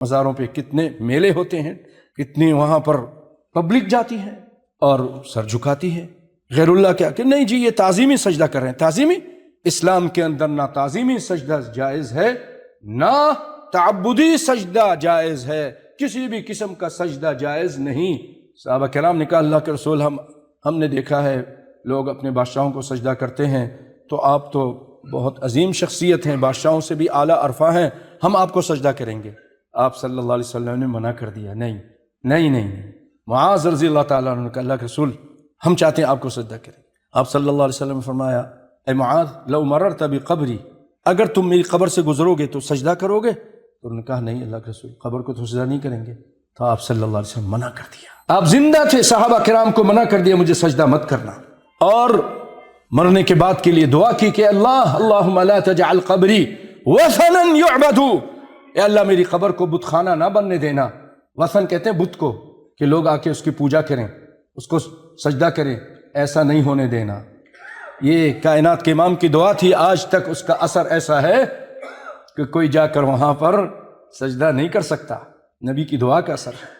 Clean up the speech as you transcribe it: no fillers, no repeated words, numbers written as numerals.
مزاروں پہ کتنے میلے ہوتے ہیں، کتنی وہاں پر پبلک جاتی ہے اور سر جھکاتی ہے غیر اللہ کیا کہ نہیں جی یہ تعظیمی سجدہ کر رہے ہیں۔ تعظیمی اسلام کے اندر نہ تعظیمی سجدہ جائز ہے نہ تعبدی سجدہ جائز ہے، کسی بھی قسم کا سجدہ جائز نہیں۔ صحابہ کرام نے کہا اللہ کے رسول ہم نے دیکھا ہے لوگ اپنے بادشاہوں کو سجدہ کرتے ہیں، تو آپ تو بہت عظیم شخصیت ہیں، بادشاہوں سے بھی اعلیٰ عرفہ ہیں، ہم آپ کو سجدہ کریں گے۔ آپ صلی اللہ علیہ وسلم نے منع کر دیا، نہیں۔ معاذ رضی اللہ تعالیٰ عنہ نے کہا اللہ کے رسول ہم چاہتے ہیں آپ کو سجدہ کریں۔ آپ صلی اللہ علیہ وسلم نے فرمایا اے معاذ لو مررت بقبری، اگر تم میری قبر سے گزرو گے تو سجدہ کرو گے؟ تو انہوں نے کہا نہیں اللہ کے رسول قبر کو تو سجدہ نہیں کریں گے۔ تو آپ صلی اللہ علیہ وسلم منع کر دیا، آپ زندہ تھے صحابہ کرام کو منع کر دیا مجھے سجدہ مت کرنا، اور مرنے کے بعد کے لیے دعا کی کہ اللہم لا تجعل قبری وثنا یعبد، اے اللہ میری قبر کو بت خانہ نہ بننے دینا۔ وثن کہتے ہیں بت کو، کہ لوگ آ کے اس کی پوجا کریں، اس کو سجدہ کریں، ایسا نہیں ہونے دینا۔ یہ کائنات کے امام کی دعا تھی، آج تک اس کا اثر ایسا ہے کہ کوئی جا کر وہاں پر سجدہ نہیں کر سکتا، نبی کی دعا کا اثر ہے۔